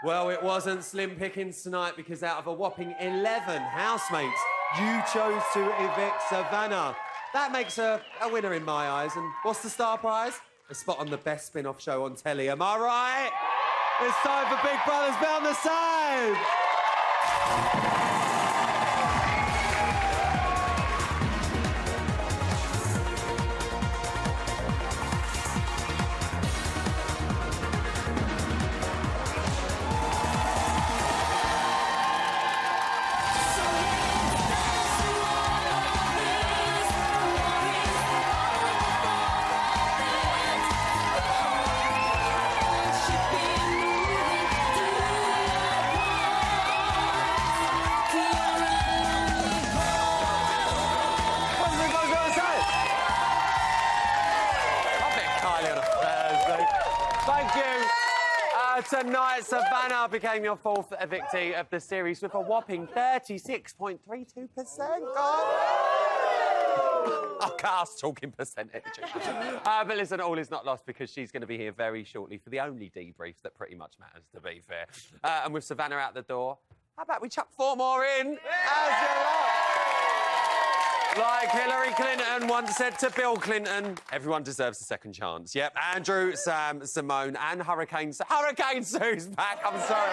Well, it wasn't slim pickings tonight because out of a whopping 11 housemates, you chose to evict Savannah. That makes her a winner in my eyes. And what's the star prize? A spot on the best spin-off show on telly. Am I right? It's time for Big Brother's Beyond the Side. Thank you. Tonight, Savannah became your fourth evictee of the series with a whopping 36.32%. I'll cast talking percentage. But listen, all is not lost because she's going to be here very shortly for the only debrief that pretty much matters, to be fair. And with Savannah out the door, how about we chuck 4 more in? As you like Hillary Clinton once said to Bill Clinton, everyone deserves a second chance. Yep, Andrew, Sam, Simone and Hurricane Sue's back. I'm sorry,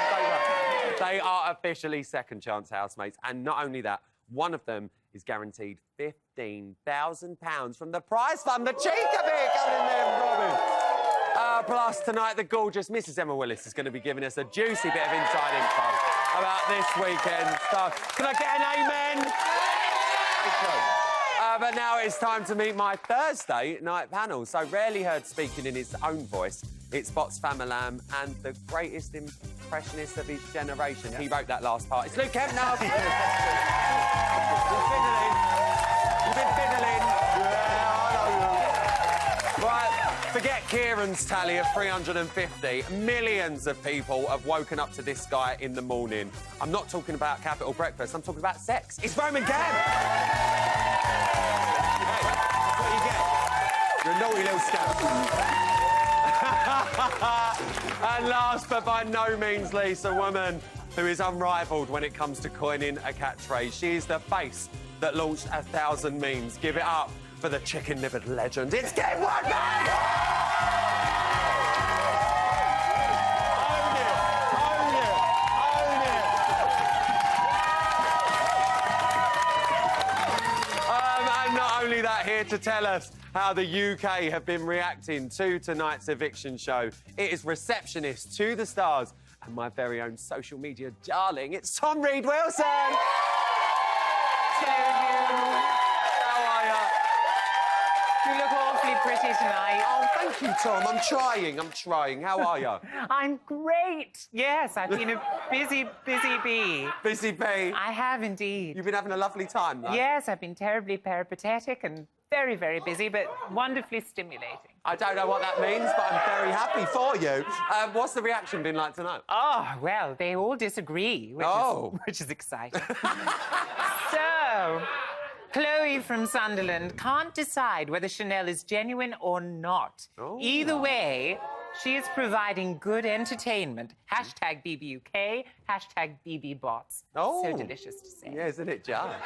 they are officially second chance housemates. And not only that, one of them is guaranteed £15,000 from the prize fund. The cheek of it coming in there, Robin. Plus, tonight, the gorgeous Mrs. Emma Willis is going to be giving us a juicy bit of inside info about this weekend stuff. Can I get an amen? But now it's time to meet my Thursday night panel. So rarely heard speaking in his own voice, it's Bots Famalam and the greatest impressionist of his generation. He wrote that last part. It's Luke Kemp now. You've been fiddling. Right, forget Kieran's tally of 350. Millions of people have woken up to this guy in the morning. I'm not talking about capital breakfast, I'm talking about sex. It's Roman Gam. What you get? You're a naughty little scamp. And last but by no means least, a woman who is unrivalled when it comes to coining a catchphrase. She is the face that launched 1,000 memes. Give it up for the chicken-livered legend. It's Kim Woodman! Here to tell us how the UK have been reacting to tonight's eviction show. It is receptionist to the stars and my very own social media darling. It's Tom Reed Wilson. Hello. How are you? You look awfully pretty tonight. Oh, thank you, Tom. I'm trying. How are you? I'm great. Yes, I've been a busy bee. Busy bee? I have indeed. You've been having a lovely time, though? Yes, I've been terribly peripatetic and very, very busy, but wonderfully stimulating. I don't know what that means, but I'm very happy for you. What's the reaction been like tonight? Oh, well, they all disagree, which is exciting. So, Chloe from Sunderland can't decide whether Chanel is genuine or not. Oh. Either way, she is providing good entertainment. Hashtag BBUK, hashtag BBBots. Oh. So delicious to say. Yeah, isn't it just?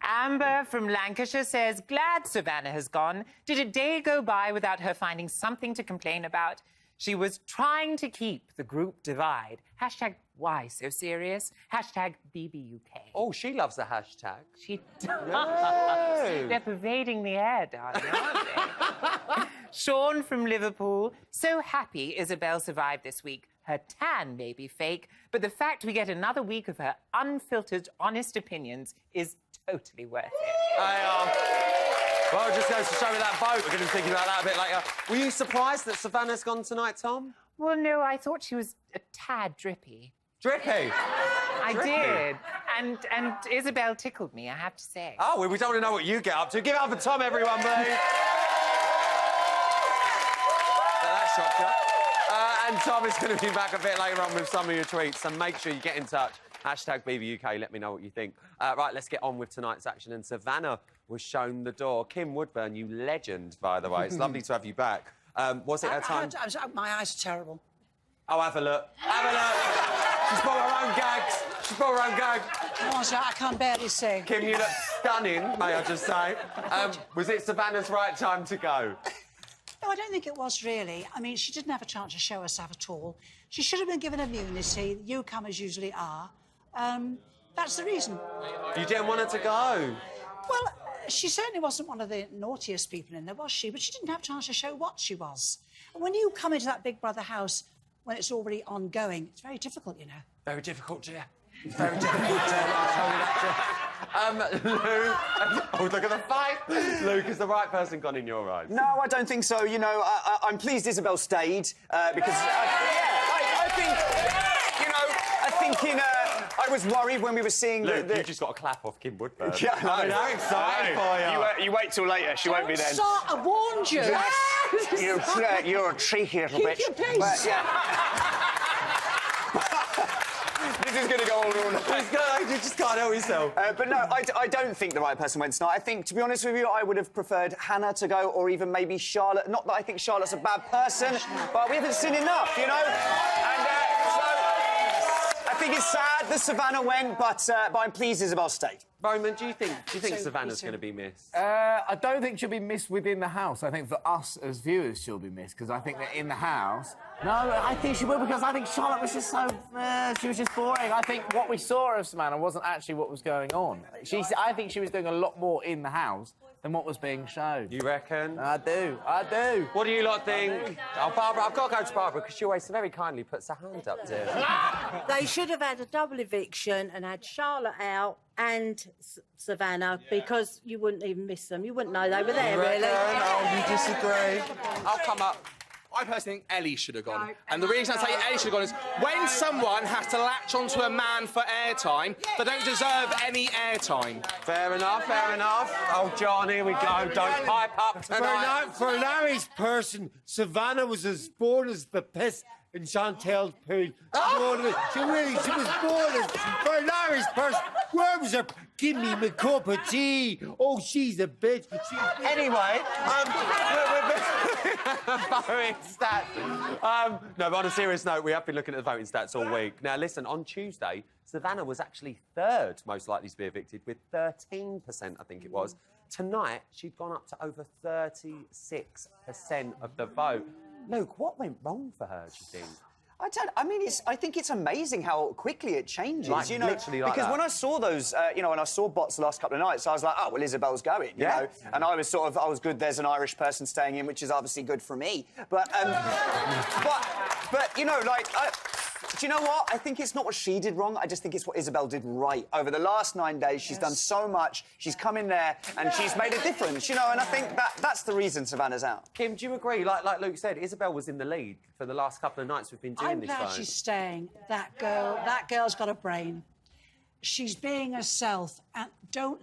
Amber from Lancashire says, glad Savannah has gone. Did a day go by without her finding something to complain about? She was trying to keep the group divide. Hashtag why so serious? Hashtag BBUK. Oh, she loves the hashtag. She does. No. They're pervading the air, darling, aren't they? Sean from Liverpool. So happy Isabel survived this week. Her tan may be fake, but the fact we get another week of her unfiltered, honest opinions is totally worth it. Well, it just goes to show me that vote. We're going to be thinking about that a bit later. Were you surprised that Savannah's gone tonight, Tom? Well, no, I thought she was a tad drippy. Drippy? I did. And Isabel tickled me, I have to say. Oh, well, we don't want to know what you get up to. Give it up for Tom, everyone, please. That shocked you. And Tom is going to be back a bit later on with some of your tweets, so make sure you get in touch. Hashtag BBUK, let me know what you think. Right, let's get on with tonight's action. And Savannah was shown the door. Kim Woodburn, you legend, by the way. It's lovely to have you back. Was it her time? My eyes are terrible. Oh, have a look. Have a look. She's brought her own gags. She's brought her own gag. Oh, I can't barely see. Kim, you look stunning, may I just say. Was it Savannah's right time to go? No, I don't think it was, really. I mean, she didn't have a chance to show herself at all. She should have been given immunity. Newcomers usually are. That's the reason. You didn't want her to go? Well, she certainly wasn't one of the naughtiest people in there, was she? But she didn't have a chance to show what she was. And when you come into that Big Brother house when it's already ongoing, it's very difficult, you know. Very difficult, dear. Very difficult, dear. I'll tell you that, dear. Luke... Oh, look at the fight. Luke, is the right person gone in your eyes? No, I don't think so. You know, I'm pleased Isabel stayed, because... I think... You know, I think in... I was worried when we were seeing Luke, you just got a clap off Kim Woodburn. Yeah, I mean, how excited for you. You wait till later. She won't be then. I warned you. You're a cheeky little bitch. Keep your place. But, yeah. This is going to go on all night. You just can't help yourself. But no, I don't think the right person went tonight. I think, to be honest with you, I would have preferred Hannah to go, or even maybe Charlotte. Not that I think Charlotte's a bad person, but we haven't seen enough, you know? And so I think it's sad that Savannah went, but I'm pleased Isabel stayed. Roman, do you think Savannah's going to be missed? I don't think she'll be missed within the house. I think for us as viewers, she'll be missed, because I think that in the house... No, I think she will, because I think Charlotte was just so... she was just boring. I think what we saw of Savannah wasn't actually what was going on. I think she was doing a lot more in the house than what was being shown. You reckon? I do. What do you lot think? Oh, Barbara, I've got to go to Barbara, because she always very kindly puts her hand up, dear. They should have had a double eviction and had Charlotte out and Savannah, because you wouldn't even miss them. You wouldn't know they were there, really. Oh, you disagree? I'll come up. I personally think Ellie should have gone. And the reason I say Ellie should have gone is when someone has to latch onto a man for airtime, they don't deserve any airtime. Fair enough, fair enough. Oh, John, here we go. Don't pipe up tonight. For an Irish person, Savannah was as bored as the piss in Chantel's pool. She was bored as... For an Irish person, where was her... Give me my cup of tea. Oh, she's a bitch. Anyway, voting stats. No, but on a serious note, we have been looking at the voting stats all week. Now, listen, on Tuesday, Savannah was actually third most likely to be evicted with 13%, I think it was. Tonight, she'd gone up to over 36% of the vote. Luke, what went wrong for her, do you think? I think it's amazing how quickly it changes. Like, you know, literally like because that. when I saw those, you know, when I saw bots the last couple of nights, I was like, oh, well, Isabel's going, you know? And I was I was good, there's an Irish person staying in, which is obviously good for me. But, but you know, like, do you know what? I think it's not what she did wrong. I just think it's what Isabel did right. Over the last 9 days, she's done so much. She's come in there and she's made a difference, you know, and I think that's the reason Savannah's out. Kim, do you agree? Like Luke said, Isabel was in the lead for the last couple of nights we've been doing this. I'm glad she's staying. That girl's got a brain. She's being herself, and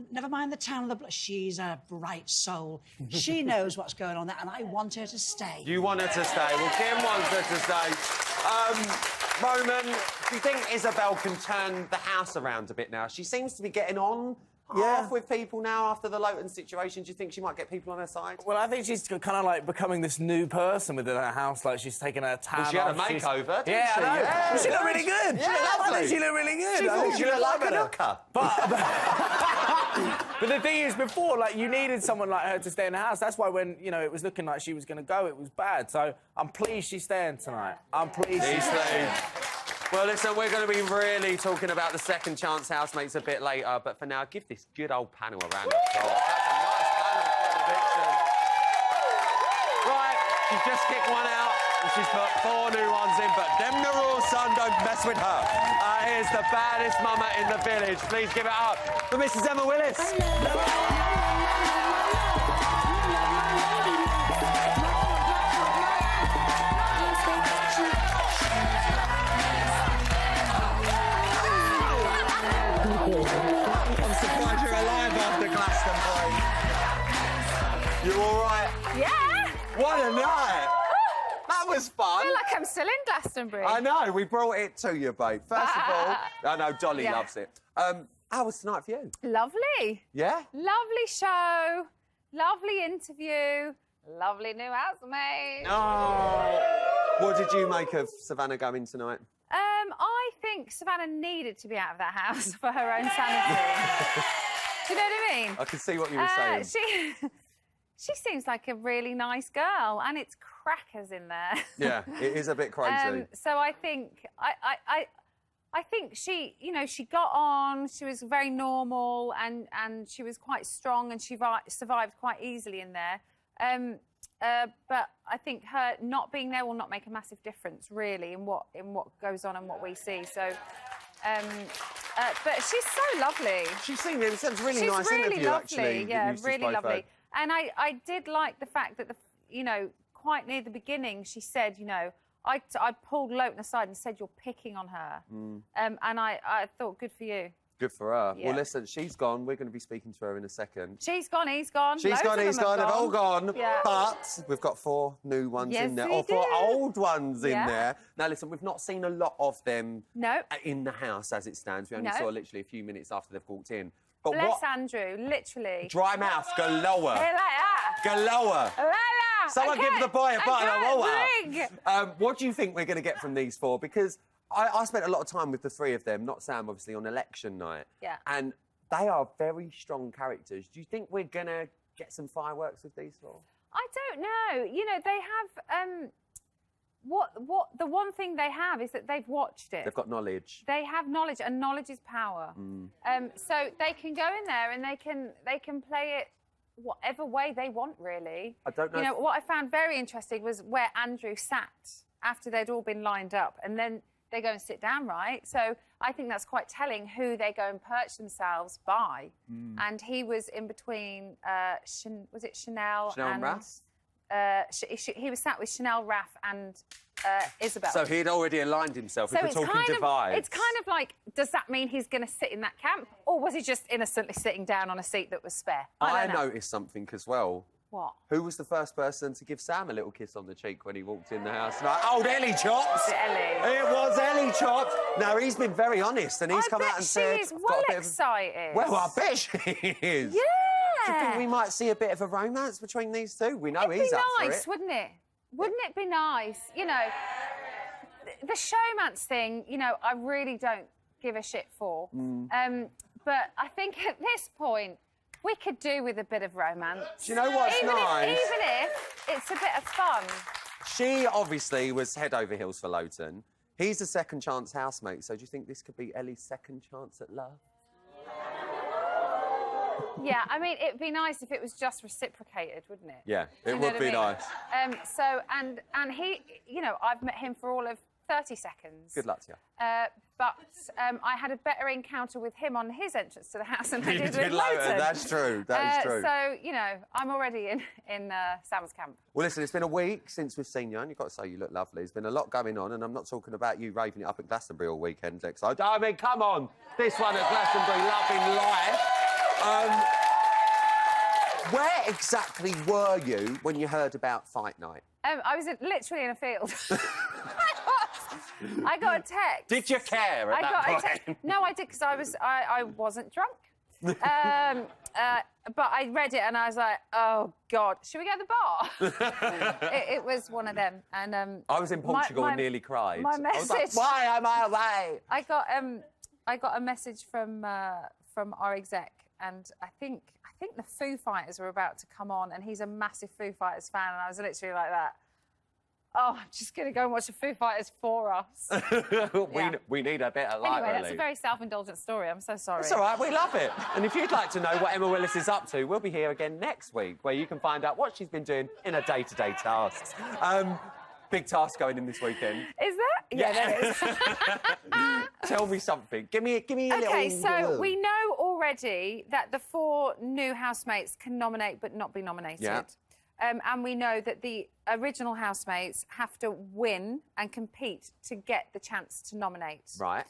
never mind the town of the blood. She's a bright soul. She knows what's going on there, and I want her to stay. You want her to stay? Well, Kim wants her to stay. Roman, do you think Isabel can turn the house around a bit now? She seems to be getting on half with people now after the Lowton situation. Do you think she might get people on her side? Well, I think she's kind of like becoming this new person within her house. Like she's taken her tan off. She had a makeover, didn't she? I know. Yeah, She looked really good. Yeah, She looked really good. She thought she looked like a hooker. But the thing is, before, like, you needed someone like her to stay in the house. That's why when, you know, it was looking like she was going to go, it was bad. So I'm pleased she's staying tonight. I'm pleased she's staying. Well, listen, we're going to be really talking about the second chance housemates a bit later, but for now, give this good old panel a round of applause. That's a nice panel for eviction. Right, she's just kicked one out, and she's put 4 new ones in, but them the rules, son, don't mess with her. Here's the baddest mama in the village. Please give it up for Mrs. Emma Willis. I'm surprised you're alive after Glastonbury. You all right? Yeah. What a night! That was fun. I feel like I'm still in Glastonbury. I know, we brought it to you, babe. First of all, I know Dolly loves it. How was tonight for you? Lovely. Yeah? Lovely show. Lovely interview. Lovely new housemate. Oh. What did you make of Savannah going tonight? I think Savannah needed to be out of that house for her own sanity. Do you know what I mean? I can see what you were saying. She seems like a really nice girl, and it's crackers in there. Yeah, it is a bit crazy. So I think I think she, you know, she got on. She was very normal, and she was quite strong, and she survived quite easily in there. But I think her not being there will not make a massive difference, really, in what goes on and what we see. So, but she's so lovely. She seems really She's nice really interview, lovely. actually. Yeah, really lovely. And I did like the fact that quite near the beginning, she said, I pulled Lowton aside and said, "You're picking on her," and I thought, good for you. Good for her. Yeah. Well, listen, she's gone. We're going to be speaking to her in a second. She's gone, he's gone. She's gone, he's gone. They've all gone. Yeah. But we've got 4 new ones in there. we Or 4 do. old ones in Yeah. there. Now, listen, we've not seen a lot of them No. in the house as it stands. We only No. saw literally a few minutes after they've walked in. But Bless what? Andrew, literally. Dry mouth galore. Hey, like that. Galore. Like that. Someone Okay. give the boy a bottle of water. Drink. What do you think we're going to get from these 4? Because I spent a lot of time with the 3 of them, not Sam, obviously, on election night. Yeah. And they are very strong characters. Do you think we're going to get some fireworks with these 4? I don't know. They have... the one thing they have is that they've watched it. They've got knowledge. They have knowledge, and knowledge is power. So they can go in there and they can play it whatever way they want, really. I don't know. What I found very interesting was where Andrew sat after they'd all been lined up, and then they go and sit down, right? So I think that's quite telling who they go and perch themselves by. And he was in between, was it Chanel and Raff? He was sat with Chanel, Raff, and Isabel. So he'd already aligned himself. So If we're talking divides. it's kind of like, does that mean he's going to sit in that camp, or was he just innocently sitting down on a seat that was spare? I don't know. noticed something as well. What? Who was the first person to give Sam a little kiss on the cheek when he walked in the house? Like, old Ellie Chops. Was it Ellie? It was Ellie Chops. Now, he's been very honest, and he's come out and said... she's "I've well got a bit excited. Well, I bet she is. Yeah. Do you think we might see a bit of a romance between these 2? We know It'd he's be up for nice, it. wouldn't it? Wouldn't it be nice? The showmance thing, I really don't give a shit for. But I think at this point, we could do with a bit of romance. Do you know what's nice? Even if it's a bit of fun. She obviously was head over heels for Lowton. He's a second chance housemate, so do you think this could be Ellie's second chance at love? Yeah, I mean, it'd be nice if it was just reciprocated, wouldn't it? Yeah, Do it you know would what be I mean? nice. So, and he, I've met him for all of 30 seconds. Good luck to you. But I had a better encounter with him on his entrance to the house than I You did did with Lowton, Lowton. that's true, that is true. So, I'm already in Sam's camp. Well, listen, it's been a week since we've seen you, and you've got to say you look lovely. There's been a lot going on, and I'm not talking about you raving it up at Glastonbury all weekend, Lex. I mean, come on. This one at Glastonbury, loving life. Where exactly were you when you heard about Fight Night? I was literally in a field. I got a text. Did you care at that point? No, I did, because I wasn't drunk. But I read it and I was like, oh, God, should we go to the bar? it was one of them. And I was in Portugal and nearly cried. My message... I was like, why am I away? I got a message from our exec, and I think the Foo Fighters were about to come on, and he's a massive Foo Fighters fan, and I was literally like that. Oh, I'm just going to go and watch the Foo Fighters for us. We need a bit of light, Anyway, really. that's a very self-indulgent story. I'm so sorry. It's all right, we love it. And if you'd like to know what Emma Willis is up to, we'll be here again next week, where you can find out what she's been doing in her day-to-day tasks. Big task going in this weekend. Is there? Yeah, there is. Tell me something. Give me a little... Okay, so we know already that the 4 new housemates can nominate but not be nominated. Yeah. And we know that the original housemates have to win and compete to get the chance to nominate. Right.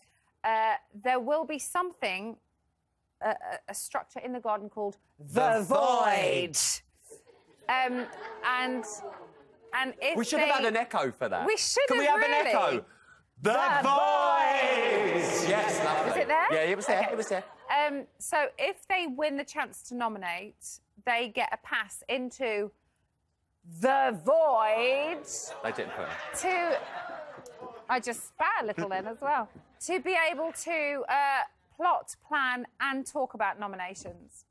There will be something, a structure in the garden called The Void. And if We should have had an echo for that. We should Can we have have really. an echo? The Void! Yes, lovely. Was it there? Yeah, it was there, Okay. it was there. So if they win the chance to nominate, they get a pass into the void They didn't put it. to... I just spat a little then as well. To be able to plot, plan and talk about nominations.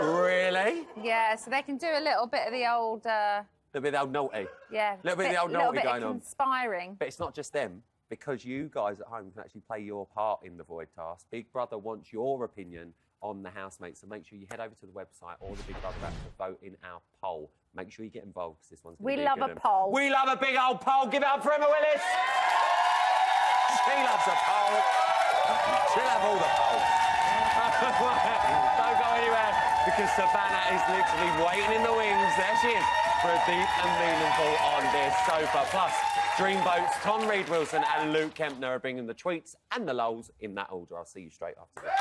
Really? Yeah, so they can do a little bit of the old... A little bit of the old naughty. yeah. Little bit of the old little naughty bit going of on. conspiring. But it's not just them, because you guys at home can actually play your part in the Void task. Big Brother wants your opinion on the housemates, so make sure you head over to the website or the Big Brother app to vote in our poll. Make sure you get involved, because this one's going to We be love good a one. poll. We love a big old poll. Give it up for Emma Willis. She loves a poll. She'll have all the polls. Don't go anywhere, because Savannah is literally waiting in the wings. There she is, for a deep and meaningful on this sofa. Plus, Dreamboat's Tom Reed-Wilson and Luke Kempner are bringing the tweets and the lols in that order. I'll see you straight after this.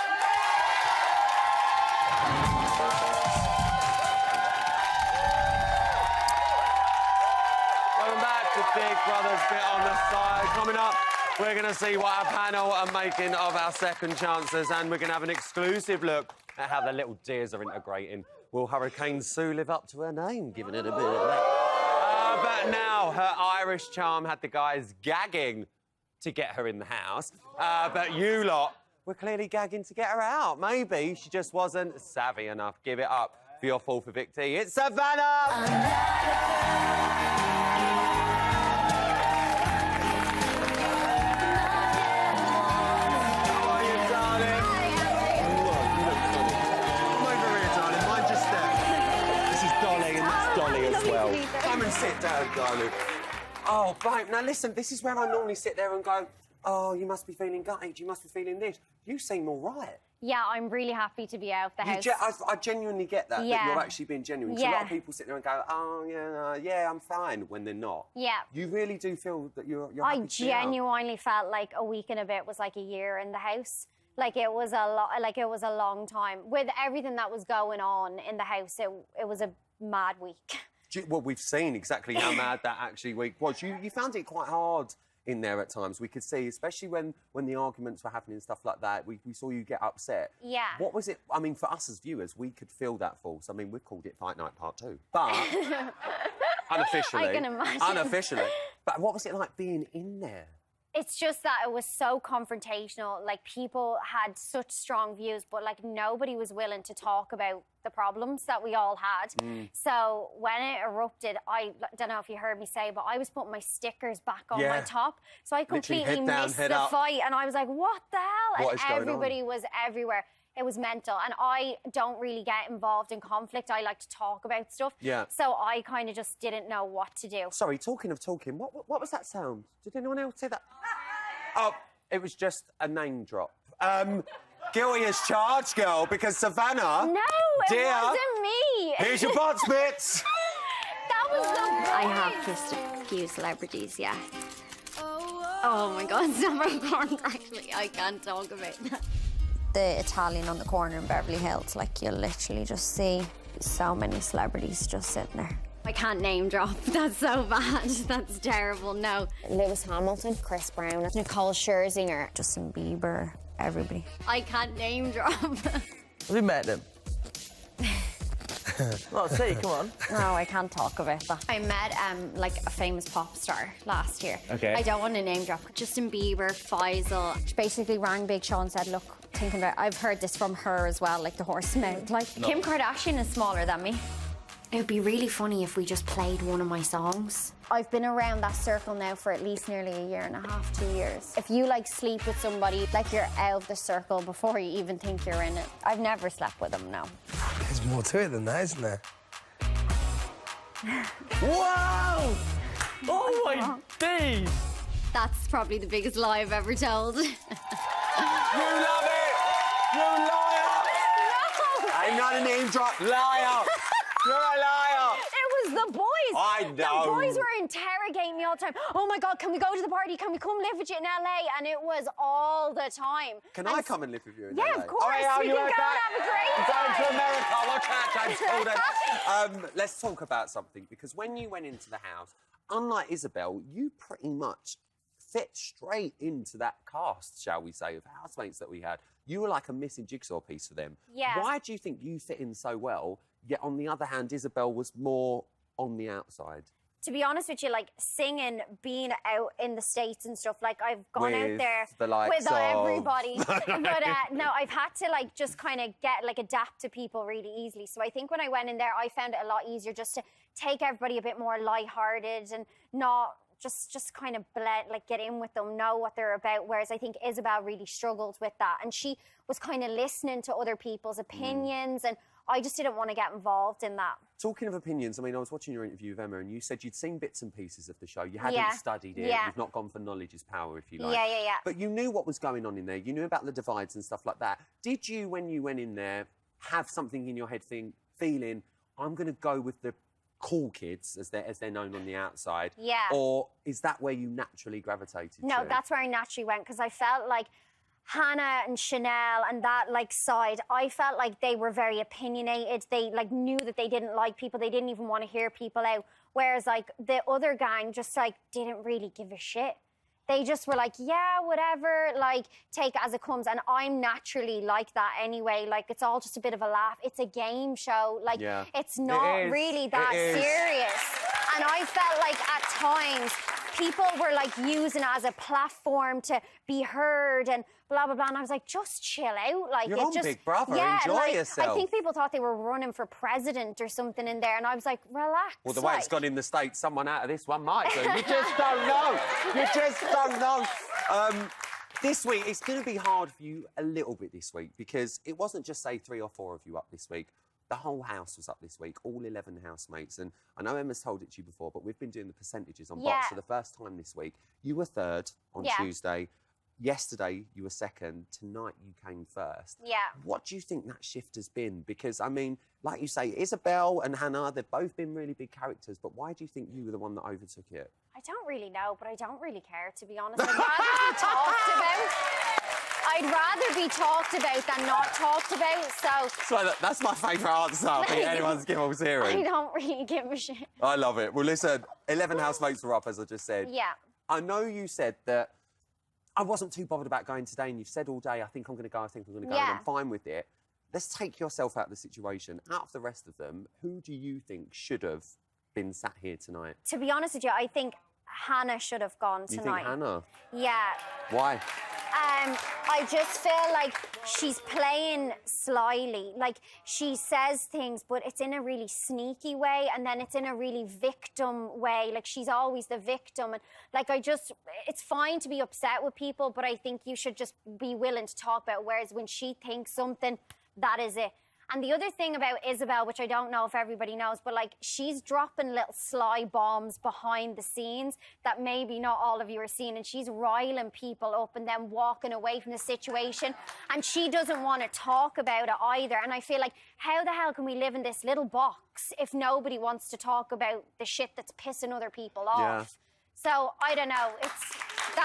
Welcome back to Big Brother's Bit on the Side. Coming up, we're going to see what our panel are making of our second chances, and we're going to have an exclusive look at how the little dears are integrating. Will Hurricane Sue live up to her name, giving it a bit of that? But now, her Irish charm had the guys gagging to get her in the house. But you lot were clearly gagging to get her out. Maybe she just wasn't savvy enough. Give it up for your fourth evictee. It's Savannah! Come and sit down, darling. Oh, babe, now listen, this is where I normally sit there and go, oh, you must be feeling gutted, you must be feeling this. You seem all right. Yeah, I'm really happy to be out of the house. I genuinely get that, Yeah. that you're actually being genuine. 'Cause a lot of people sit there and go, oh, yeah, I'm fine, when they're not. Yeah. You really do feel that you're I happy to be out. genuinely felt like a week and a bit was like a year in the house. Like it was a was a long time. With everything that was going on in the house, it was a mad week. Well, we've seen exactly how mad that actually week was. You found it quite hard in there at times. We could see, especially when the arguments were happening and stuff like that, we saw you get upset. Yeah. What was it? I mean, for us as viewers, we could feel that force. I mean, we've called it Fight Night Part 2. But unofficially. I can imagine. Unofficially. But what was it like being in there? It's just that it was so confrontational. Like, people had such strong views, but, like, nobody was willing to talk about the problems that we all had. So when it erupted, I don't know if you heard me say, but I was putting my stickers back on my top. So I completely head down, missed head the up. fight. And I was like, what the hell? What is going and everybody was everywhere. It was mental. And I don't really get involved in conflict. I like to talk about stuff. Yeah. So I kind of just didn't know what to do. Sorry, talking of talking, what was that sound? Did anyone else say that? Oh, it was just a name drop. Guilty as charged, girl, because Savannah... No, it wasn't me. Here's your butt bits. That was the I have kissed a few celebrities, yeah. Oh my God, stop recording, actually. I can't talk about that. The Italian on the corner in Beverly Hills, like, you'll literally just see so many celebrities just sitting there. I can't name drop. That's so bad. That's terrible. No. Lewis Hamilton, Chris Brown, Nicole Scherzinger, Justin Bieber, everybody. I can't name drop. Have you met them? Well, say, come on. No, I can't talk about that. I met like a famous pop star last year. Okay. I don't want to name drop. Justin Bieber, Faisal. She basically rang Big Sean and said, look, thinking about, I've heard this from her as well, like the horse mouth. Like, Kim Kardashian is smaller than me. It would be really funny if we just played one of my songs. I've been around that circle now for at least nearly a year and a half, 2 years. If you, like, sleep with somebody, like, you're out of the circle before you even think you're in it. I've never slept with them, no. There's more to it than that, isn't there? Wow! Oh, my days! That's probably the biggest lie I've ever told. You love it! You liar! No! I'm not a name drop. Liar! You're a liar! It was the boys. I know. The boys were interrogating me all the time. Oh my God, can we go to the party? Can we come live with you in LA? And it was all the time. Can I come and live with you in Yeah, LA? of course. Oh, yeah, We you can heard go that? and have a great I'm going to time. America. Watch out, James Corden. Let's talk about something, because when you went into the house, unlike Isabel, you pretty much fit straight into that cast, shall we say, of housemates that we had. You were like a missing jigsaw piece for them. Yeah. Why do you think you fit in so well, yet on the other hand, Isabel was more on the outside? To be honest with you, like singing, being out in the States and stuff, like I've gone out there with everybody. But no, I've had to like just kind of adapt to people really easily. So I think when I went in there, I found it a lot easier just to take everybody a bit more lighthearted and not just kind of blend, like get in with them, know what they're about. Whereas I think Isabel really struggled with that. And she was kind of listening to other people's opinions and I just didn't want to get involved in that. Talking of opinions, I mean, I was watching your interview with Emma and you said you'd seen bits and pieces of the show. You hadn't studied it. You've not gone for knowledge is power, if you like. Yeah. But you knew what was going on in there. You knew about the divides and stuff like that. Did you, when you went in there, have something in your head feeling, I'm going to go with the cool kids, as they're known on the outside? Yeah. Or is that where you naturally gravitated to? No, that's where I naturally went, because I felt like Hannah and Chanel and that side, I felt like they were very opinionated. They knew that they didn't like people. They didn't even want to hear people out. Whereas the other gang just didn't really give a shit. They just were like, yeah, whatever, take it as it comes. And I'm naturally like that anyway. It's all just a bit of a laugh. It's a game show. It's not really that serious. And I felt like at times people were using it as a platform to be heard and blah, blah, blah. And I was like, just chill out. You're on Big Brother, enjoy yourself. I think people thought they were running for president or something in there. And I was like, relax. Well, the way it's gone in the States, someone out of this one might do. You just don't know. You just don't know. This week, it's going to be hard for you a little bit this week because it wasn't just, say, 3 or 4 of you up this week. The whole house was up this week, all 11 housemates. And I know Emma's told it to you before, but we've been doing the percentages on box for the first time this week. You were 3rd on Tuesday. Yesterday, you were 2nd. Tonight, you came 1st. Yeah. What do you think that shift has been? Because, I mean, like you say, Isabel and Hannah, they've both been really big characters, but why do you think you were the one that overtook it? I don't really know, but I don't really care, to be honest. I'd rather be talked about. I'd rather be talked about than not talked about, So that's my favourite answer I think anyone's given us hearing. I don't really give a shit. I love it. Well, listen, 11 housemates were up, as I just said. Yeah. I know you said that I wasn't too bothered about going today, and you've said all day, I think I'm going to go, and I'm fine with it. Let's take yourself out of the situation. Out of the rest of them, who do you think should have been sat here tonight? To be honest with you, I think Hannah should have gone tonight. You think Hannah? Yeah. Why? I just feel like she's playing slyly. She says things, but it's in a really sneaky way, and then it's in a really victim way. She's always the victim. And, it's fine to be upset with people, but I think you should just be willing to talk about it. Whereas when she thinks something, that is it. And the other thing about Isabel, which I don't know if everybody knows, but she's dropping little sly bombs behind the scenes that maybe not all of you are seeing, and she's riling people up and then walking away from the situation, and she doesn't want to talk about it either. And I feel like, how the hell can we live in this little box if nobody wants to talk about the shit that's pissing other people off? Yeah. So, I don't know,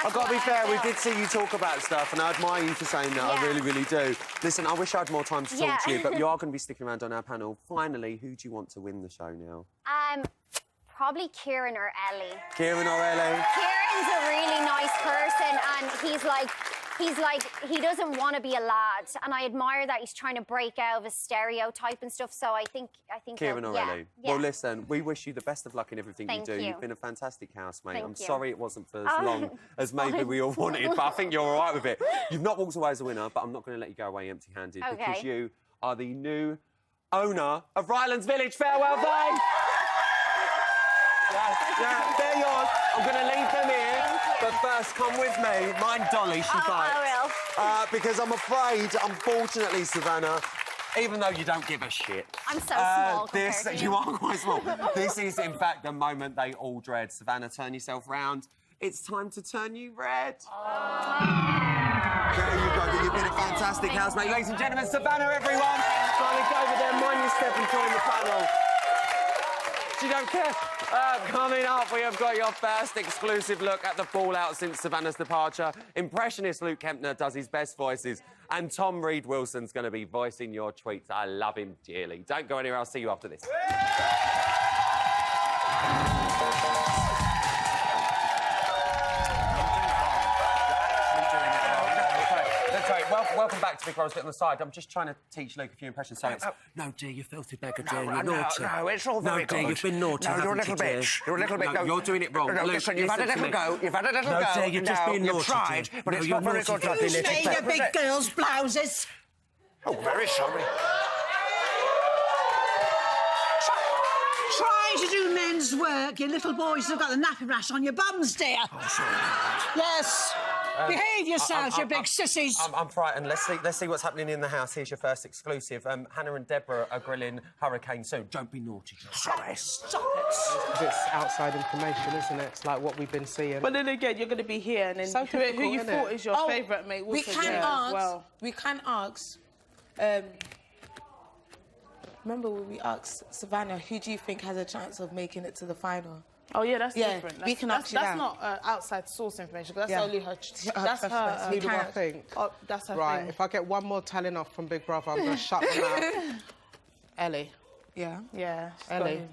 I've got to be fair, we did see you talk about stuff, and I admire you for saying that. I really, really do. Listen, I wish I had more time to talk to you, but you are going to be sticking around on our panel. Finally, who do you want to win the show now? Probably Kieran or Ellie. Kieran or Ellie? Kieran's a really nice person, and he doesn't want to be a lad, and I admire that he's trying to break out of a stereotype and stuff. So I think Kieran or Ellie. Well, listen, we wish you the best of luck in everything you do. Thank you. You've been a fantastic housemate. Thank I'm you. sorry it wasn't for as long as maybe we all wanted, but I think you're all right with it. You've not walked away as a winner, but I'm not going to let you go away empty-handed because you are the new owner of Rylands Village. Farewell, babe. Yeah, they're yours. I'm going to leave them here. But first, come with me. Mind Dolly, she bites. I will. Because I'm afraid, unfortunately, Savannah, even though you don't give a shit. I'm so small compared to you are quite small. This is, in fact, the moment they all dread. Savannah, turn yourself round. It's time to turn you red. There you go. You've been a fantastic housemate. Ladies and gentlemen, Savannah, everyone. Darling, go over there, mind your step and join the panel. She don't care. Coming up, we have got your first exclusive look at the fallout since Savannah's departure. Impressionist Luke Kempner does his best voices, and Tom Reed-Wilson's going to be voicing your tweets. I love him dearly. Don't go anywhere. I'll see you after this. welcome back to Big Brother's Bit on the Side. I'm just trying to teach Luke a few impressions. So it's, No, dear, you filthy beggar, dear. You're no, naughty. no, it's all very No, dear, good. you've been naughty, No, you're a haven't little you, dear? bitch. You're a little bit. No, you're doing it wrong. No, Luke, listen, you've had a listen to little me. go. You've had a little No, go. dear, you're just being you've naughty, tried, dear. but No, it's you're not very naughty, good. dear. Excuse me, you big girls' blouses. Oh, very sorry. Trying to do men's work. You little boys have got the nappy rash on your bums, dear. Oh, sorry. Yes. Behave yourselves, you big sissies. I'm frightened. Let's see what's happening in the house. Here's your first exclusive. Hannah and Deborah are grilling Hurricane Sue. Don't be naughty. Sorry. Stop it. It's outside information, isn't it? It's like what we've been seeing. But then again, you're going to be here, and then So who you difficult, thought innit? is your favourite mate. We also can there as ask. well. We can ask. Remember when we asked Savannah, who do you think has a chance of making it to the final? Oh yeah, that's different. We can ask you That's that. not outside source information. 'Cause that's Yeah. only her. That's preference. her. Who do I think? Oh, that's her Right, thing. if I get one more telling off from Big Brother, I'm going to shut them out. Ellie. Yeah. Yeah. Ellie.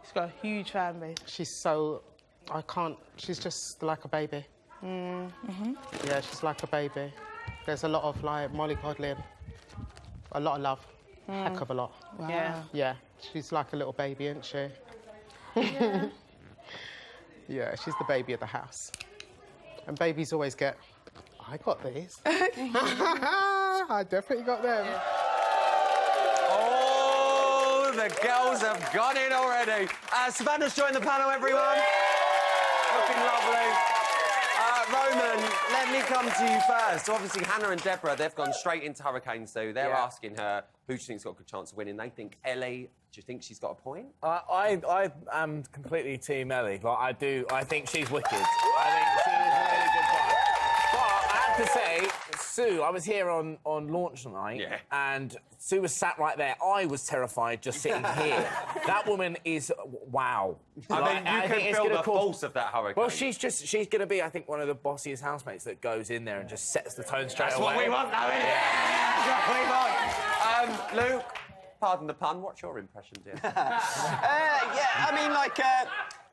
She's got a huge fan base. She's so... I can't... She's just like a baby. Yeah, she's like a baby. There's a lot of, like, mollycoddling. A lot of love. Heck of a lot. Wow. Yeah. Yeah, she's like a little baby, isn't she? Yeah, she's the baby of the house. And babies always get, I got these. I definitely got them. Oh, the girls have gone in already. Savannah's joined the panel, everyone. Looking lovely. Roman, let me come to you first. So obviously, Hannah and Deborah, they've gone straight into Hurricane Sue. They're asking her who do you think's got a good chance of winning. They think Ellie. Do you think she's got a point? I am completely Team Ellie. Like, I think she's wicked. I think she is a really good player. But I have to say, Sue, I was here on launch night, and Sue was sat right there. I was terrified just sitting here. That woman is wow. I mean, you can feel the force of that hurricane. Well, she's going to be, I think, one of the bossiest housemates that goes in there and just sets the tone straight That's away. what we want, though, isn't it? That's what we want. Luke, pardon the pun, what's your impression, dear? I mean, like,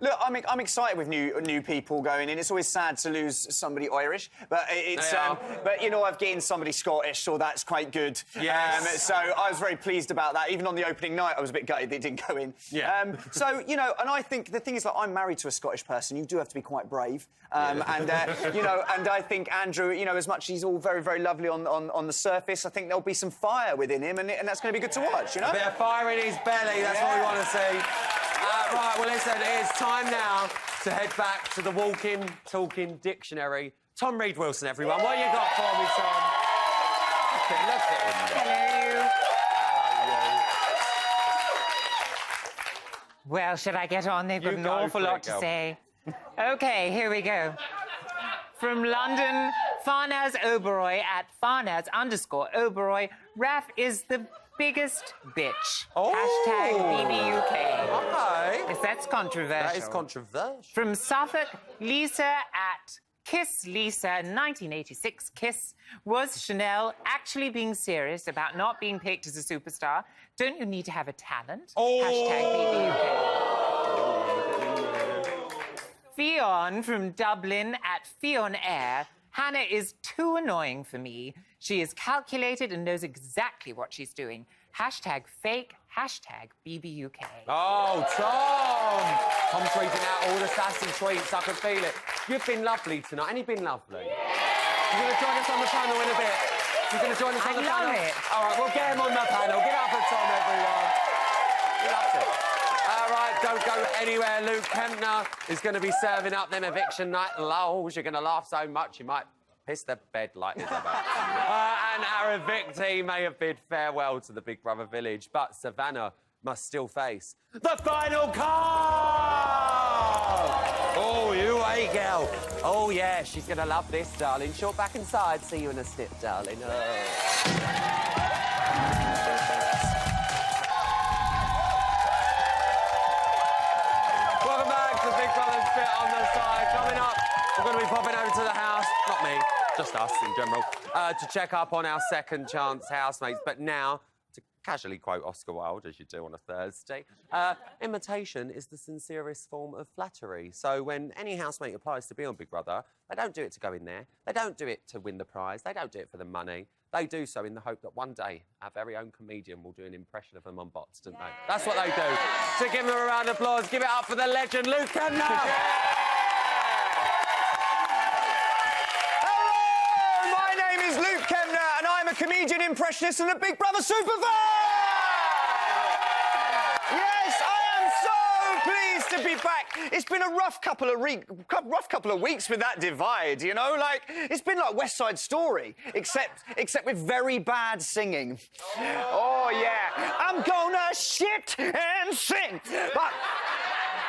look, I'm excited with new people going in. It's always sad to lose somebody Irish, but but you know, I've gained somebody Scottish, so that's quite good. Yes. So I was very pleased about that. Even on the opening night, I was a bit gutted that it didn't go in. Yeah. So you know, and I think the thing is, like, I'm married to a Scottish person. You do have to be quite brave. And you know, and I think Andrew, you know, as much as he's all very, very lovely on the surface, I think there'll be some fire within him, and that's going to be good to watch. You know, A bit of fire in his belly, that's what we want to see. Right, well, listen, it's time now to head back to the walking, talking dictionary. Tom Reed Wilson, everyone. What you got for me, Tom? Look at him. Hello. Well, should I get on? They've got You an go awful for it, lot to girl. say. OK, here we go. From London, Farnaz Oberoi at Farnaz_Oberoi. Raf is the biggest bitch. Oh. #BBUK. Okay. Yes, that's controversial. That is controversial. From Suffolk, Lisa at Kiss Lisa 1986 Kiss. Was Chanel actually being serious about not being picked as a superstar? Don't you need to have a talent? #BBUK. Fionn from Dublin at Fionn Air. Hannah is too annoying for me. She is calculated and knows exactly what she's doing. #fake, #BBUK. Oh, Tom! Tom's tweeting out all the sassy tweets. I can feel it. You've been lovely tonight. Ain't you been lovely? You're going to join us on the panel in a bit. You're going to join us on the panel? love it. All right, we'll get him on the panel. Get up for Tom, everyone. He loves it. All right, don't go anywhere. Luke Kempner is going to be serving up them eviction night lulls. You're going to laugh so much you might piss the bed like this. And our evictee may have bid farewell to the Big Brother village, but Savannah must still face the final card! Oh, you a girl. Oh, yeah, she's going to love this, darling. Short back inside. See you in a snip, darling. Oh. Welcome back to Big Brother's Bit on the Side. Coming up, we're going to be popping over to the house. Not me, just us in general, to check up on our second chance housemates. But now, to casually quote Oscar Wilde, as you do on a Thursday, imitation is the sincerest form of flattery. So when any housemate applies to be on Big Brother, they don't do it to go in there. They don't do it to win the prize. They don't do it for the money. they do so in the hope that one day our very own comedian will do an impression of them on bots, don't they? That's what they do. So give them a round of applause. Give it up for the legend, Luke Kemner. Hello, my name is Luke Kemner, and I'm a comedian, impressionist, and a Big Brother superfan. Yes, I am so pleased to be back. It's been a rough couple of weeks with that divide, you know? Like, it's been like West Side Story, except with very bad singing. Oh, yeah. I'm gonna shit and sing. But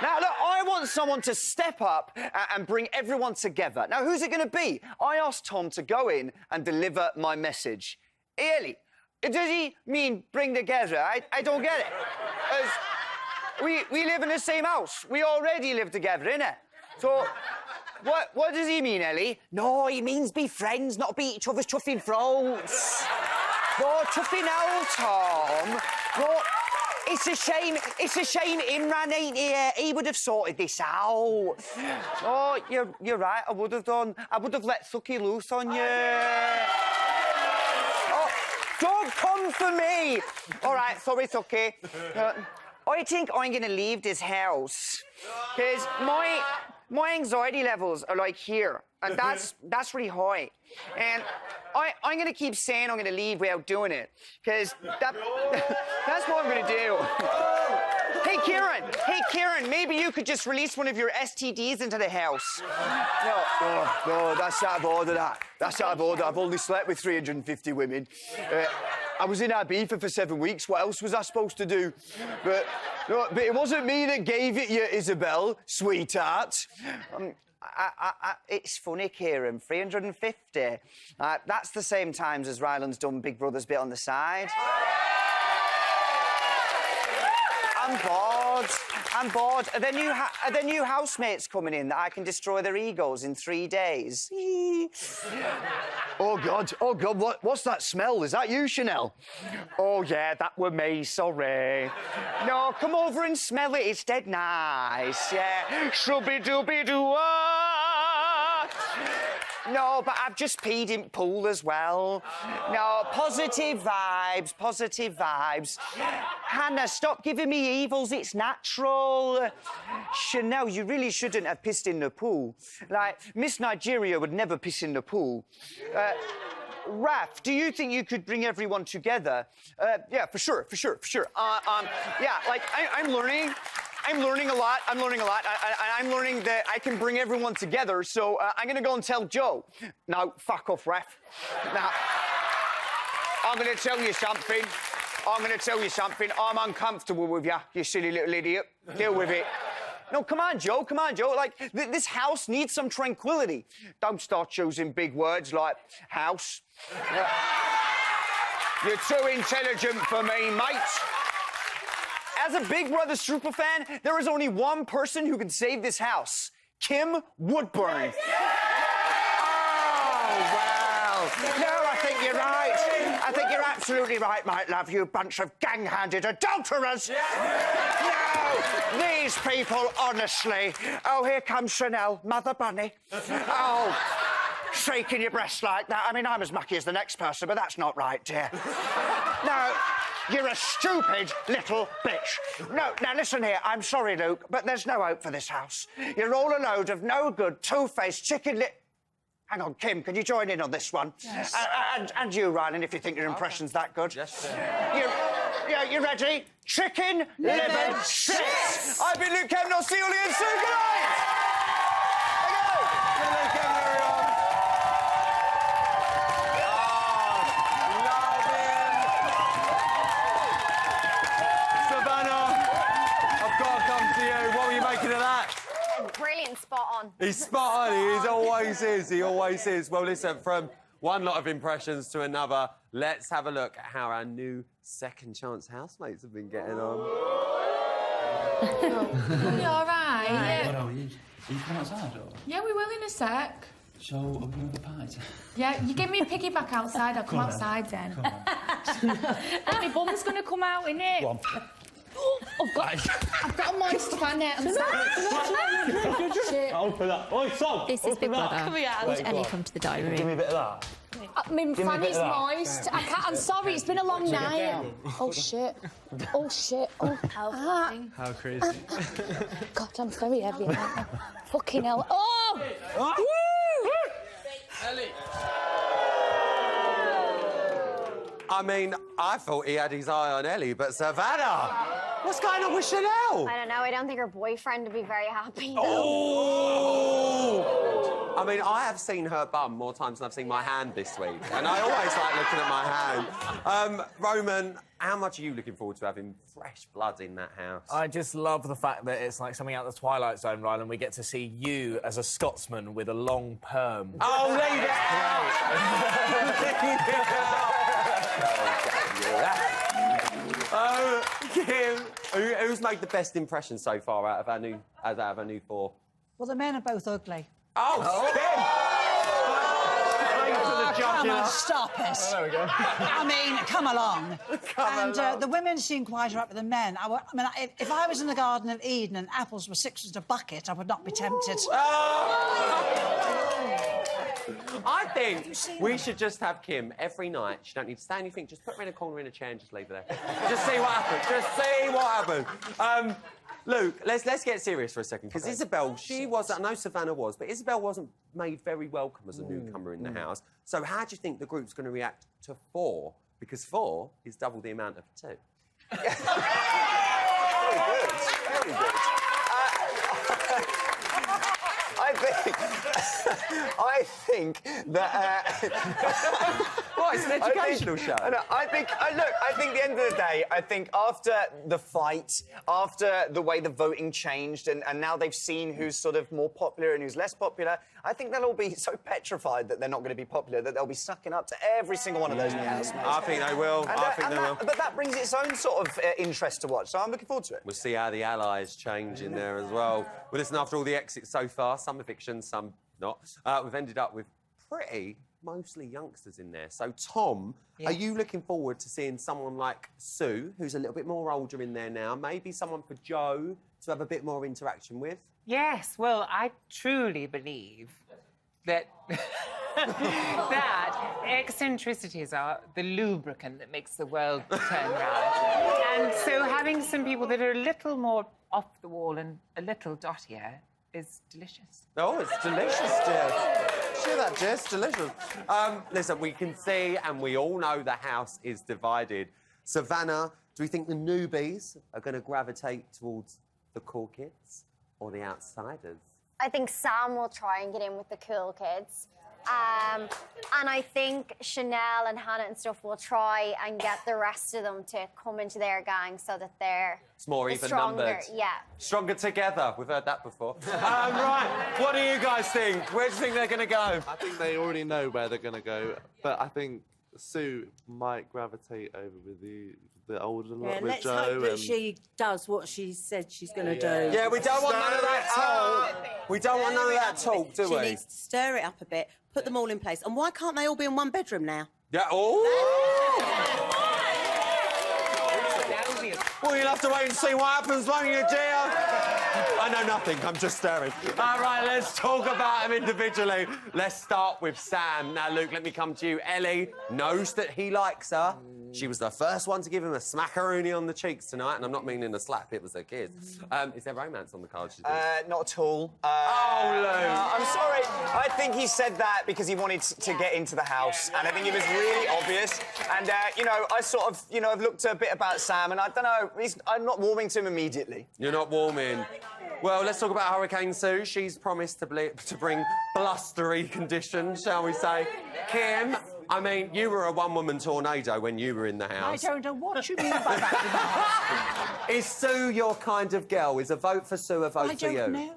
now, look, I want someone to step up and bring everyone together. Now, who's it going to be? I asked Tom to go in and deliver my message. Ellie, does he mean bring together? I don't get it. We live in the same house. We already live together, innit? So, what does he mean, Ellie? No, he means be friends, not be each other's chuffing throats. No, chuffing out, Tom. No, it's a shame Imran ain't here. He would have sorted this out. Oh, you're right, I would have done. I would have let Thucky loose on you. Oh, don't come for me. All right, sorry, Thucky. I think I'm going to leave this house because my anxiety levels are like here, and that's really high. And I'm going to keep saying I'm going to leave without doing it because that's what I'm going to do. Hey, Kieran, maybe you could just release one of your STDs into the house. No, that's out of order, that. That's out of order. I've only slept with 350 women. I was in Ibiza for 7 weeks. What else was I supposed to do? But it wasn't me that gave it you, Isabel, sweetheart. It's funny, Kieran, 350. That's the same times as Ryland's done Big Brother's bit on the side. I'm bored. Are there new housemates coming in that I can destroy their egos in 3 days? Oh, God, what's that smell? Is that you, Chanel? Oh, yeah, that were me, sorry. No, come over and smell it, it's dead nice, yeah. Shooby-dooby-doo-ah. No, but I've just peed in pool as well. No, positive vibes. Hannah, stop giving me evils, it's natural. Chanel, you really shouldn't have pissed in the pool. Like, Miss Nigeria would never piss in the pool. Raf, do you think you could bring everyone together? Yeah, for sure. Yeah, like, I'm learning a lot. I'm learning that I can bring everyone together, so I'm going to go and tell Joe. Now, fuck off, Raf. Now, I'm going to tell you something. I'm uncomfortable with you silly little idiot. Deal with it. No, come on, Joe. Like, this house needs some tranquility. Don't start using big words like house. You're too intelligent for me, mate. As a Big Brother superfan, there is only one person who can save this house. Kim Woodburn. Oh, well. No, I think you're right. I think you're absolutely right, my love, you bunch of gang-handed adulterers. No, these people, honestly. Oh, here comes Chanel, Mother Bunny. Oh, shaking your breasts like that. I mean, I'm as mucky as the next person, but that's not right, dear. No. You're a stupid little bitch. No, now listen here. I'm sorry, Luke, but there's no hope for this house. You're all a load of no good, two-faced chicken Hang on, Kim, can you join in on this one? Yes. And you, Ryland, if you think your impression's that good. Yes, sir. You ready? Chicken liver shit. I've been Luke Kemner. See you all again soon. Good night. Luke Kemner, everyone. Brilliant, spot on. He's spot on, he always is. Well, listen, from one lot of impressions to another, let's have a look at how our new second chance housemates have been getting on. You all right? Yeah. What are you? Are you coming outside, or? Yeah, we will in a sec. So, are we going to have a pint? Yeah, you give me a piggyback outside, I'll come outside then. And my bum's going to come out, innit? Go on. I've got a moist fanny. I'm sorry. I'll put that. Oi, Tom! This is Big Brother. Would Ellie come to the diary room? Give me a bit of that. My Give me a bit fanny's of that. moist. I'm sorry, it's been a long night. Oh, shit. Oh, shit. Oh, How crazy. God, I'm very heavy. Fucking hell. Oh! Woo! Ellie. I mean, I thought he had his eye on Ellie, but Savannah! What's going on with Chanel? I don't know. I don't think her boyfriend would be very happy. Oh! I mean, I have seen her bum more times than I've seen my hand this week, and I always like looking at my hand. Roman, how much are you looking forward to having fresh blood in that house? I just love the fact that it's like something out of the Twilight Zone, Ryan, and we get to see you as a Scotsman with a long perm. Oh, leave it out! Kim, who's made the best impression so far out of our new four? Well, the men are both ugly. Oh, Kim! Come on, stop it. There we go. I mean, come along. Come along. The women seem quite all right with the men. If I was in the Garden of Eden and apples were 6 a bucket, I would not be tempted. I think we should just have Kim every night. She don't need to say anything. Just put her in a corner in a chair and just leave her there. Just see what happens. Just see what happens. Luke, let's get serious for a second, because Isabel, she was, I know Savannah was, but Isabel wasn't made very welcome as a newcomer in the house. So how do you think the group's going to react to 4? Because 4 is double the amount of 2. Very good. Very good. I think that. What? It's an educational show. I think at the end of the day, I think after the fight, after the way the voting changed, and now they've seen who's sort of more popular and who's less popular, I think they'll all be so petrified that they're not going to be popular that they'll be sucking up to every single one of those new housemates. I think they will. I think they will. But that brings its own sort of interest to watch, so I'm looking forward to it. We'll see how the allies change in there as well. Well, listen, after all the exits so far, some evictions, some not, we've ended up with mostly youngsters in there. So, Tom, are you looking forward to seeing someone like Sue, who's a little bit more older in there now, maybe someone for Joe to have a bit more interaction with? Yes, well, I truly believe that that eccentricities are the lubricant that makes the world turn round. And so having some people that are a little more off the wall and a little dottier is delicious. Oh, it's delicious, dear. Sure that, dear, it's delicious. Listen, we can see and we all know the house is divided. Savannah, do we think the newbies are going to gravitate towards the cool kids or the outsiders? I think Sam will try and get in with the cool kids. And I think Chanel and Hannah and stuff will try and get the rest of them to come into their gang so that they're more even stronger. numbered. Yeah. Stronger together. We've heard that before. Right. What do you guys think? Where do you think they're going to go? I think they already know where they're going to go, but I think Sue might gravitate over with the older lot, with let's Joe. hope that she does what she said she's going to do. Yeah, we don't want none of that talk. We don't want none of that talk, do we? She needs to stir it up a bit, put them all in place. And why can't they all be in one bedroom now? Yeah, oh! Well, you'll have to wait and see what happens, won't you, dear? I know nothing, I'm just staring. All right, let's talk about them individually. Let's start with Sam. Now, Luke, let me come to you. Ellie knows that he likes her. She was the first one to give him a smackaroonie on the cheeks tonight, and I'm not meaning a slap, it was her kids. Is there romance on the cards? Not at all. Oh, Luke. I'm sorry. I think he said that because he wanted to get into the house, and I think it was really obvious. And, you know, I sort of, you know, I've looked a bit about Sam, and I don't know, I'm not warming to him immediately. You're not warming. Well, let's talk about Hurricane Sue. She's promised to bring blustery conditions, shall we say. Kim, I mean, you were a one-woman tornado when you were in the house. I don't know what you mean by that. Is Sue your kind of girl? Is a vote for Sue a vote for you? I don't know.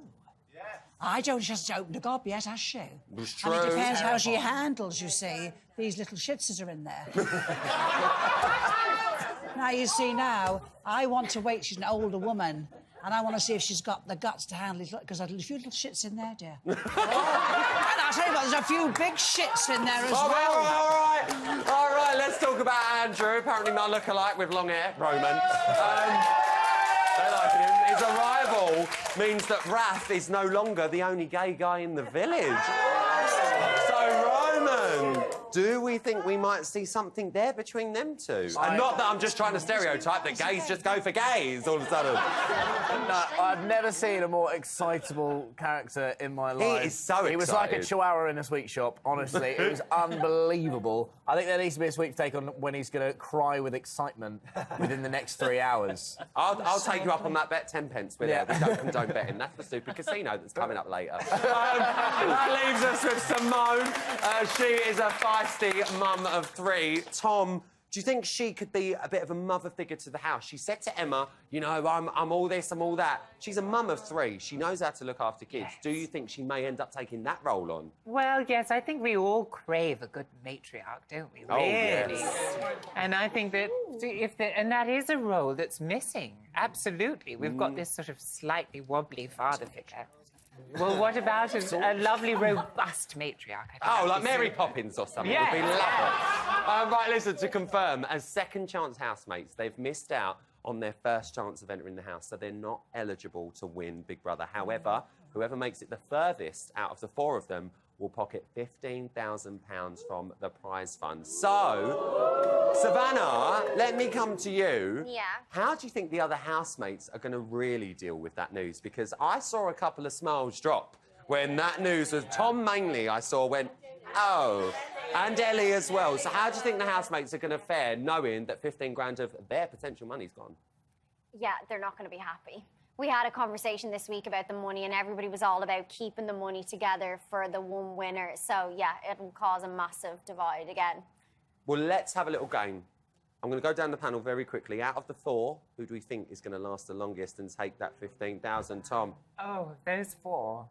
I don't just open the gob yet, has she? It's true. And it depends how she handles, you see, these little shits that are in there. Now, you see, now, I want to wait. She's an older woman. And I want to see if she's got the guts to handle it, because there's a few little shits in there, dear. And I'll tell you what, there's a few big shits in there as well. All right, let's talk about Andrew. Apparently my look-alike with long hair, Roman. They like him. His arrival means that Raph is no longer the only gay guy in the village. So, Roman, do we think we might see something there between them two? And not that I'm just trying to stereotype that gays just go for gays all of a sudden. No, I've never seen a more excitable character in my life. He is so excited. He was like a chihuahua in a sweet shop, honestly. It was unbelievable. I think there needs to be a sweet take on when he's going to cry with excitement within the next 3 hours. I'll take you up on that bet, 10 pence. We don't condone betting. That's the stupid casino that's coming up later. That leaves us with Simone. She is a feisty mum of 3. Tom, do you think she could be a bit of a mother figure to the house? She said to Emma, you know, I'm all this, I'm all that. She's a mum of 3. She knows how to look after kids. Yes. Do you think she may end up taking that role on? Well, yes, I think we all crave a good matriarch, don't we? Really? Yes. And I think that and that is a role that's missing. Absolutely. We've got this sort of slightly wobbly father figure. Well, what about a lovely, robust matriarch? Like Mary Poppins or something. Yeah. Would be lovely. Right, listen, to confirm, as second-chance housemates, they've missed out on their first chance of entering the house, so they're not eligible to win Big Brother. However, whoever makes it the furthest out of the 4 of them will pocket £15,000 from the prize fund. So, Savannah, let me come to you. Yeah. How do you think the other housemates are going to really deal with that news? Because I saw a couple of smiles drop when that news was... Tom mainly, I saw, went, oh, and Ellie as well. So how do you think the housemates are going to fare knowing that 15 grand of their potential money's gone? Yeah, they're not going to be happy. We had a conversation this week about the money and everybody was all about keeping the money together for the one winner. So, yeah, it'll cause a massive divide again. Well, let's have a little game. I'm going to go down the panel very quickly. Out of the 4, who do we think is going to last the longest and take that 15,000? Tom? Oh, those 4.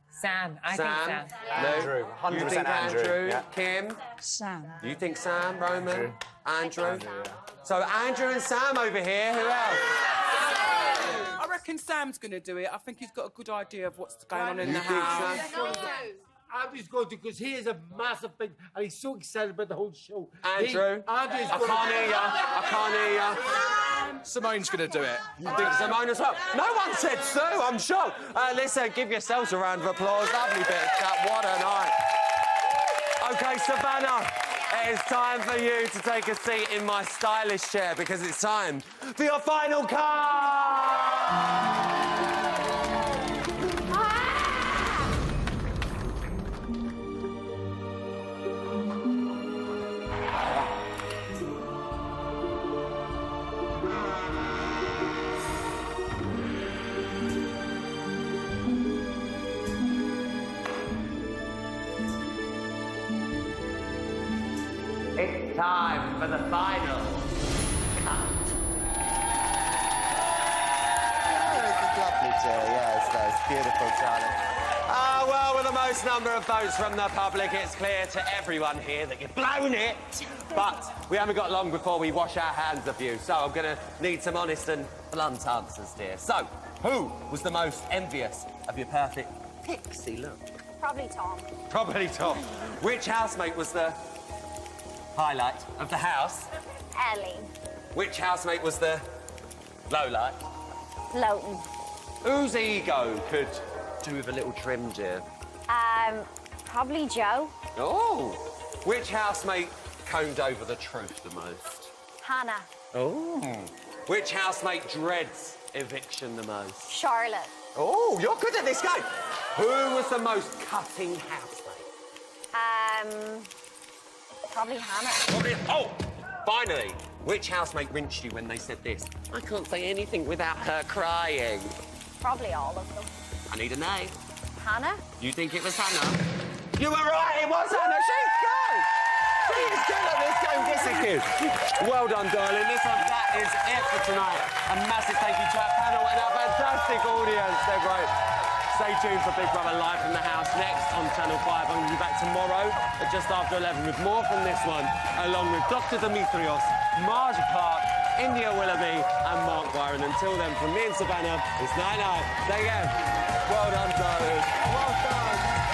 Sam. I think Sam. Yeah. Andrew. 100% you think Andrew? Yeah. Kim? Sam. You think Sam, Roman? Andrew? So Andrew and Sam over here. Who else? I reckon Sam's going to do it. I think he's got a good idea of what's going on in the house. Andy's going to, because he is a massive thing, and he's so excited about the whole show. Andrew? I can't hear you. I can't hear you. Simone's going to do it. You think Simone as well? No one said Sue, I'm shocked. Listen, give yourselves a round of applause. Lovely bit of chat. What a night. OK, Savannah, it is time for you to take a seat in my stylish chair because it's time for your final card. It's time for the final cut. Lovely, dear. Yes, that's beautiful, darling. Well, with the most number of votes from the public, it's clear to everyone here that you've blown it. But we haven't got long before we wash our hands of you, so I'm going to need some honest and blunt answers, dear. So, who was the most envious of your perfect pixie look? Probably Tom. Probably Tom. Which housemate was the highlight of the house? Ellie. Which housemate was the lowlight? Lowton. Whose ego could do with a little trim, dear? Probably Joe. Oh. Which housemate combed over the truth the most? Hannah. Oh. Which housemate dreads eviction the most? Charlotte. Oh, you're good at this game. Who was the most cutting housemate? Probably Hannah. Oh, finally. Which housemate rinsed you when they said this? I can't say anything without her crying. Probably all of them. I need a name. Hannah? You think it was Hannah? You were right, it was Hannah. She's good. She's good at this game. Yes, it is. Well done, darling. That is it for tonight. A massive thank you to our panel and our fantastic audience. They're great. Stay tuned for Big Brother Live from the house next on Channel 5. I'm going to be back tomorrow at just after 11 with more from this one, along with Dr. Demetrios, Marge Clark, India Willoughby and Mark Byron. Until then, from me and Savannah, it's night-night. Take care. Well done, darling. Well done.